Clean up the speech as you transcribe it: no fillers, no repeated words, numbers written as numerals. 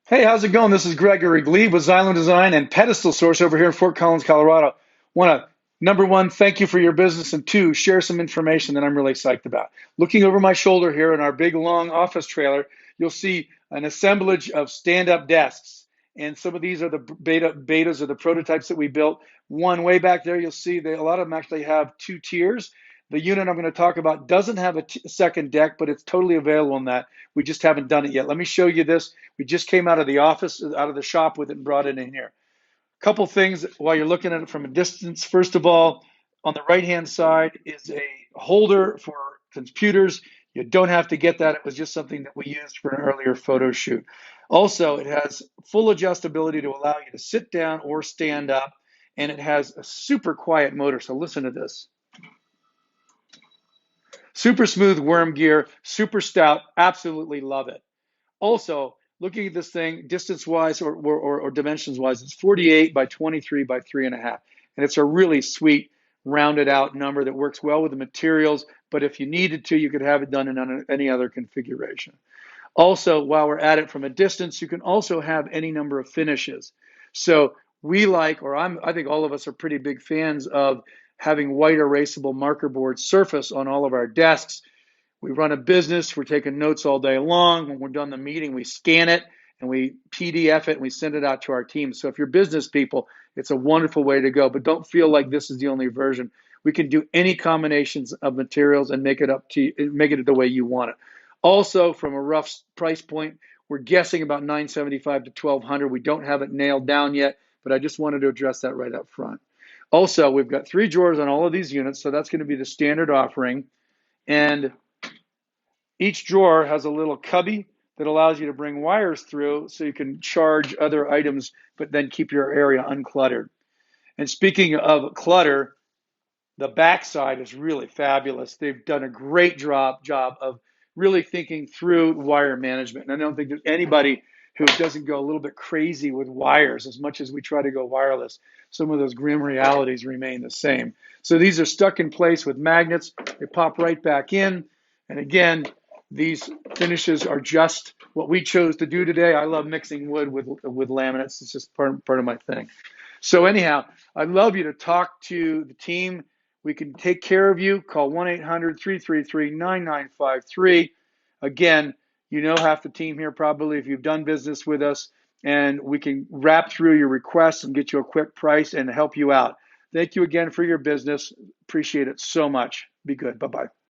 Hey, how's it going? This is Gregory Glebe with Xylem Design and Pedestal Source over here in Fort Collins, Colorado. Want to, number one, thank you for your business, and two, share some information that I'm really psyched about. Looking over my shoulder here in our big, long office trailer, you'll see an assemblage of stand-up desks. And some of these are the betas or the prototypes that we built. One way back there, you'll see that a lot of them actually have two tiers. The unit I'm going to talk about doesn't have a second deck, but it's totally available in that. We just haven't done it yet. Let me show you this. We just came out of the office, out of the shop with it and brought it in here. A couple things while you're looking at it from a distance. First of all, on the right-hand side is a holder for computers. You don't have to get that. It was just something that we used for an earlier photo shoot. Also, it has full adjustability to allow you to sit down or stand up, and it has a super quiet motor. So listen to this. Super smooth worm gear, super stout, absolutely love it. Also, looking at this thing distance-wise or dimensions-wise, it's 48 by 23 by 3.5. And it's a really sweet, rounded out number that works well with the materials, but if you needed to, you could have it done in any other configuration. Also, while we're at it from a distance, you can also have any number of finishes. So we like, I think all of us are pretty big fans of having white erasable marker board surface on all of our desks. We run a business, we're taking notes all day long. When we're done the meeting, we scan it and we PDF it and we send it out to our team. So if you're business people, it's a wonderful way to go, but don't feel like this is the only version. We can do any combinations of materials and make it the way you want it. Also, from a rough price point, we're guessing about $975 to $1,200. We don't have it nailed down yet, but I just wanted to address that right up front. Also, we've got 3 drawers on all of these units, so that's going to be the standard offering. And each drawer has a little cubby that allows you to bring wires through so you can charge other items, but then keep your area uncluttered. And speaking of clutter, the backside is really fabulous. They've done a great job of really thinking through wire management. And I don't think there's anybody who doesn't go a little bit crazy with wires as much as we try to go wireless. Some of those grim realities remain the same. So these are stuck in place with magnets. They pop right back in. And again, these finishes are just what we chose to do today. I love mixing wood with laminates. It's just part of my thing. So anyhow, I'd love you to talk to the team. We can take care of you. Call 1-800-333-9953. Again, you know half the team here probably if you've done business with us, and we can wrap through your requests and get you a quick price and help you out. Thank you again for your business. Appreciate it so much. Be good. Bye-bye.